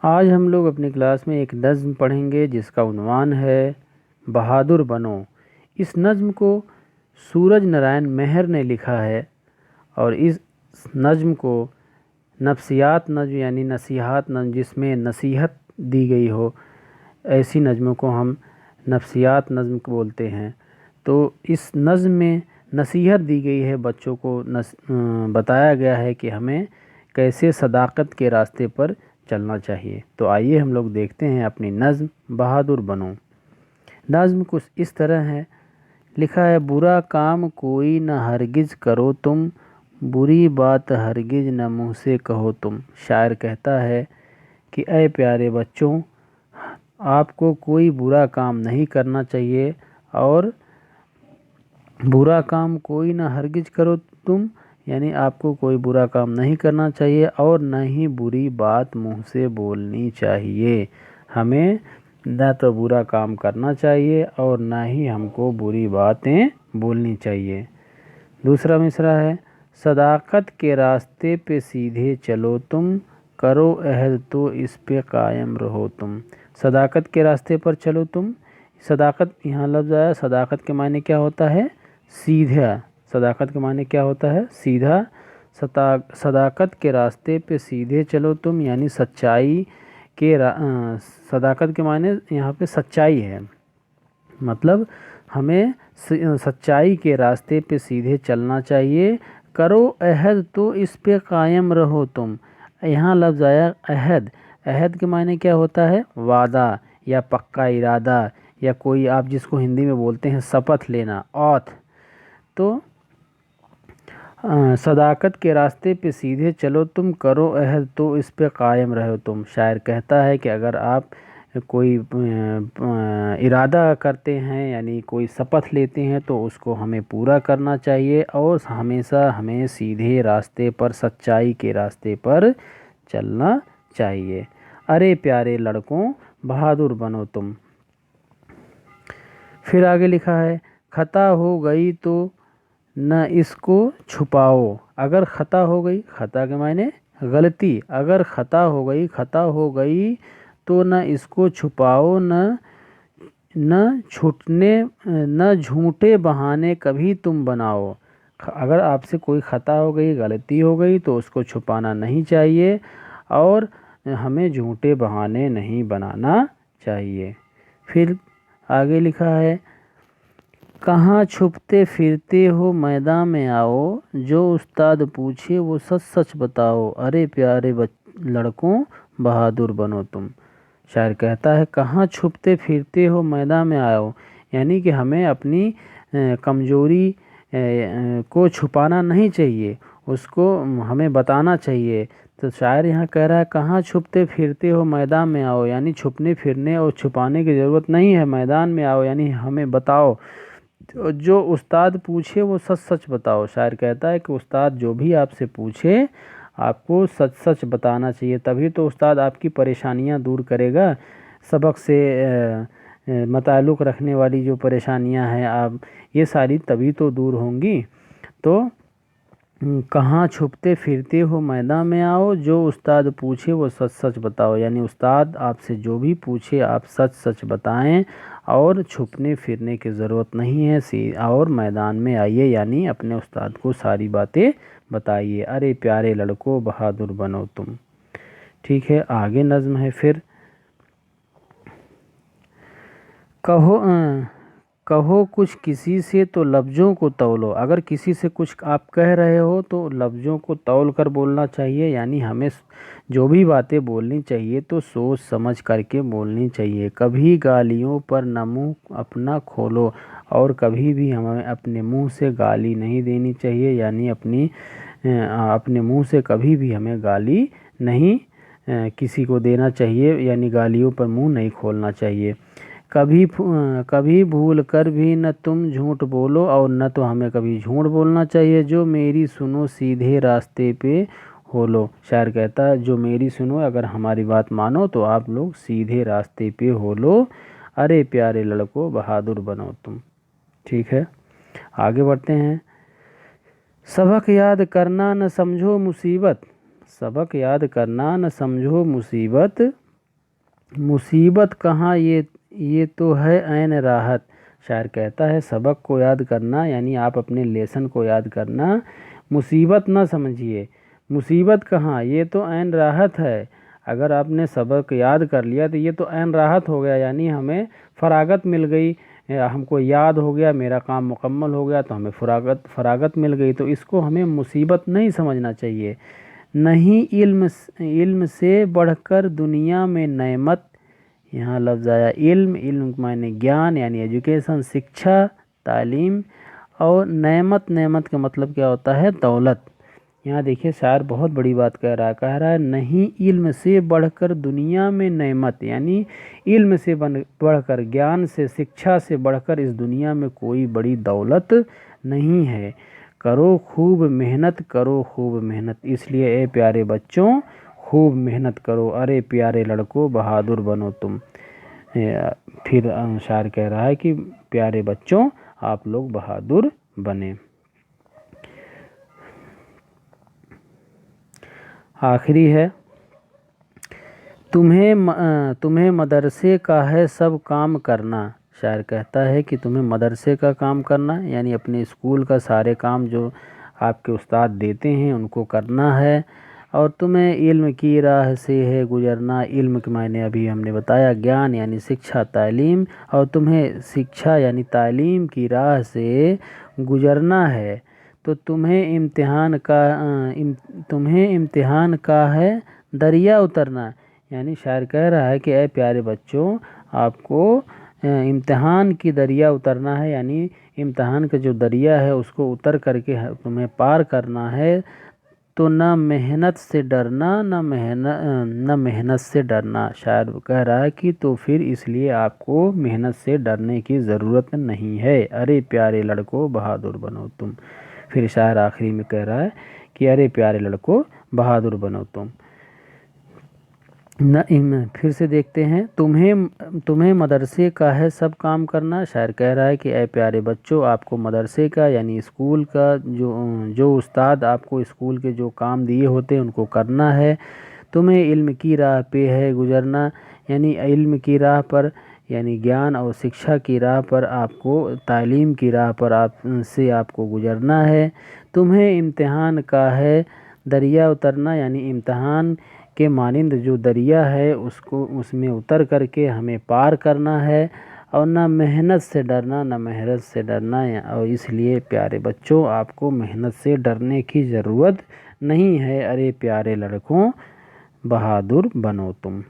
آج ہم لوگ اپنی کلاس میں ایک نظم پڑھیں گے جس کا عنوان ہے بہادر بنو۔ اس نظم کو سورج نارائن مہر نے لکھا ہے اور اس نظم کو نفسیات نظم یعنی نصیحت نظم، جس میں نصیحت دی گئی ہو، ایسی نظموں کو ہم نفسیات نظم بولتے ہیں۔ تو اس نظم میں نصیحت دی گئی ہے، بچوں کو بتایا گیا ہے کہ ہمیں کیسے صداقت کے راستے پر چلنا چاہیے۔ تو آئیے ہم لوگ دیکھتے ہیں اپنی نظم بہادر بنو۔ نظم کچھ اس طرح ہے، لکھا ہے: برا کام کوئی نہ ہرگز کرو تم، بری بات ہرگز نہ منہ سے کہو تم۔ شاعر کہتا ہے کہ اے پیارے بچوں، آپ کو کوئی برا کام نہیں کرنا چاہیے، اور برا کام کوئی نہ ہرگز کرو تم یعنی آپ کو کوئی برا کام نہیں کرنا چاہیے، اور نہ ہی بری بات منہ سے بولنی چاہیے۔ ہمیں نہ تو برا کام کرنا چاہیے اور نہ ہی ہم کو بری باتیں بولنی چاہیے۔ دوسرا مصرع ہے: صداقت کے راستے پہ سیدھے چلو تم، کرو عہد تو اس پہ قائم رہو تم۔ صداقت کے راستے پر چلو تم، صداقت یہاں لفظ آیا، صداقت کے معنی کیا ہوتا ہے؟ سیدھا۔ صداقت کے معنی کیا ہوتا ہے؟ سیدھا۔ صداقت کے راستے پہ سیدھے چلو تم یعنی سچائی کے صداقت کے معنی یہاں پہ سچائی ہے، مطلب ہمیں سچائی کے راستے پہ سیدھے چلنا چاہیے۔ کرو عہد تو اس پہ قائم رہو تم، یہاں لفظ آیا عہد۔ عہد کے معنی کیا ہوتا ہے؟ وعدہ یا پکا ارادہ، یا کوئی آپ جس کو ہندی میں بولتے ہیں شپث لینا، اوتھ۔ تو صداقت کے راستے پہ سیدھے چلو تم، کرو عہد تو اس پہ قائم رہو تم۔ شاعر کہتا ہے کہ اگر آپ کوئی ارادہ کرتے ہیں یعنی کوئی شپث لیتے ہیں تو اس کو ہمیں پورا کرنا چاہیے، اور ہمیشہ ہمیں سیدھے راستے پر، سچائی کے راستے پر چلنا چاہیے۔ ارے پیارے لڑکوں، بہادر بنو تم۔ پھر آگے لکھا ہے: خطا ہو گئی تو نہ اس کو چھپاؤ۔ اگر خطا ہو گئی، خطا کے معنی غلطی، اگر خطا ہو گئی تو نہ اس کو چھپاؤ، نہ جھوٹے بہانے کبھی تم بناؤ۔ اگر آپ سے کوئی خطا ہو گئی، غلطی ہو گئی تو اس کو چھپانا نہیں چاہیے، اور ہمیں جھوٹے بہانے نہیں بنانا چاہیے۔ پھر آگے لکھا ہے: کہاں چھپتے پھرتے ہو میدان میں آؤ، جو استاد پوچھے وہ سچ سچ بتاؤ۔ ارے پیارے لڑکوں، بہادر بنو تم۔ شاعر کہتا ہے کہاں چھپتے پھرتے ہو میدان میں آؤ، یعنی کہ ہمیں اپنی کمزوری کو چھپانا نہیں چاہیے، اس کو ہمیں بتانا چاہیے۔ تو شاعر یہاں کہہ رہا ہے کہاں چھپتے پھرتے ہو میدان میں آؤ، یعنی چھپنے پھرنے اور چھپانے کی ضرورت نہیں ہے، میدان میں آؤ یعنی ہمیں بتاؤ، جو استاد پوچھے وہ سچ سچ بتاؤ۔ شاعر کہتا ہے کہ استاد جو بھی آپ سے پوچھے آپ کو سچ سچ بتانا چاہیے، تبھی تو استاد آپ کی پریشانیاں دور کرے گا۔ سبق سے متعلق رکھنے والی جو پریشانیاں ہیں یہ ساری تبھی تو دور ہوں گی۔ تو کہاں چھپتے پھرتے ہو میدان میں آؤ، جو استاد پوچھے وہ سچ سچ بتاؤ، یعنی استاد آپ سے جو بھی پوچھے آپ سچ سچ بتائیں، اور چھپنے پھرنے کی ضرورت نہیں ہے، اور میدان میں آئیے یعنی اپنے استاد کو ساری باتیں بتائیے۔ ارے پیارے لڑکوں، بہادر بنو تم۔ ٹھیک ہے، آگے نظم ہے پھر: کہو کچھ کسی سے تو لفظوں کو تولو۔ اگر کسی سے کچھ آپ کہہ رہے ہو تو لفظوں کو تول کر بولنا چاہیے، یعنی ہمیں جو بھی باتیں بولنی چاہیے تو سوچ سمجھ کر کے بولنی چاہیے۔ کبھی گالیوں پر نہ منہ اپنا کھولو، اور کبھی بھی ہمیں اپنے منہ سے گالی نہیں دینی چاہیے، یعنی اپنے منہ سے کبھی بھی ہمیں گالی نہیں کسی کو دینا چاہیے، یعنی گالیوں پر منہ نہیں کھولنا چاہیے۔ کبھی بھول کر بھی نہ تم جھوٹ بولو، اور نہ تو ہمیں کبھی جھوٹ بولنا چاہیے۔ جو میری سنو سیدھے راستے پہ ہو لو۔ شاعر کہتا ہے جو میری سنو، اگر ہماری بات مانو تو آپ لوگ سیدھے راستے پہ ہو لو۔ ارے پیارے لڑکوں، بہادر بنو تم۔ ٹھیک ہے، آگے بڑھتے ہیں۔ سبق یاد کرنا نہ سمجھو مصیبت، سبق یاد کرنا نہ سمجھو مصیبت، مصیبت کہاں، یہ تو ہے عین راحت۔ شاعر کہتا ہے سبق کو یاد کرنا یعنی آپ اپنے لیسن کو یاد کرنا مصیبت نہ سمجھیے۔ مصیبت کہاں، یہ تو عین راحت ہے۔ اگر آپ نے سبق یاد کر لیا تو یہ تو عین راحت ہو گیا، یعنی ہمیں فراغت مل گئی، ہم کو یاد ہو گیا، میرا کام مکمل ہو گیا تو ہمیں فراغت مل گئی، تو اس کو ہمیں مصیبت نہیں سمجھنا چاہیے۔ نہیں علم سے بڑھ کر دنیا میں نعمت، یہاں لفظ آیا علم معنی گیان یعنی ایجوکیشن، شکچھا تعلیم، اور نعمت کا مطلب کیا ہوتا ہے، دولت۔ یہاں دیکھیے شاعر بہت بڑی بات کہہ رہا ہے نہیں علم سے بڑھ کر دنیا میں نعمت، یعنی علم سے بڑھ کر، گیان سے، شکچھا سے بڑھ کر اس دنیا میں کوئی بڑی دولت نہیں ہے۔ کرو خوب محنت، کرو خوب محنت، اس لیے اے پیارے بچوں خوب محنت کرو، ارے پیارے لڑکوں بہادر بنو تم۔ پھر شاعر کہہ رہا ہے کہ پیارے بچوں آپ لوگ بہادر بنیں۔ آخری ہے، تمہیں مدرسے کا ہے سب کام کرنا۔ شاعر کہتا ہے کہ تمہیں مدرسے کا کام کرنا یعنی اپنے اسکول کا سارے کام جو آپ کے استاد دیتے ہیں ان کو کرنا ہے، اور تمہیں علم کی راہ سے ہے گزرنا۔ علم کے معنی ابھی ہم نے بتایا گیان یعنی شکچھا تعلیم، اور تمہیں شکچھا یعنی تعلیم کی راہ سے گزرنا ہے، تو تمہیں امتحان کا ہے دریا اترنا۔ یعنی شاعر کہہ رہا ہے کہ اے پیارے بچوں آپ کو امتحان کی دریا اترنا ہے، یعنی امتحان کا جو دریا ہے اس کو اتر کر کے تمہیں پار کرنا ہے، تو نہ محنت سے ڈرنا نہ محنت سے ڈرنا۔ شاعر کہہ رہا ہے کہ تو پھر اس لیے آپ کو محنت سے ڈرنے کی ضرورت نہیں ہے، ارے پیارے لڑکوں بہادر بنو تم۔ پھر شاعر آخری میں کہہ رہا ہے کہ ارے پیارے لڑکوں بہادر بنو تم۔ پھر سے دیکھتے ہیں، تمہیں مدرسے کا ہے سب کام کرنا۔ شاعر کہہ رہا ہے کہ اے پیارے بچوں آپ کو مدرسے کا یعنی اسکول کا جو استاد آپ کو اسکول کے جو کام دیے ہوتے ہیں ان کو کرنا ہے۔ تمہیں علم کی راہ پہ ہے گزرنا، یعنی علم کی راہ پر یعنی گیان اور شکچھا کی راہ پر آپ کو، تعلیم کی راہ پر آپ کو گزرنا ہے۔ تمہیں امتحان کا ہے دریا اترنا، یعنی امتحان کے مانند جو دریا ہے اس میں اتر کر کے ہمیں پار کرنا ہے، اور نہ محنت سے ڈرنا اور اس لیے پیارے بچوں آپ کو محنت سے ڈرنے کی ضرورت نہیں ہے، ارے پیارے لڑکوں بہادر بنو تم۔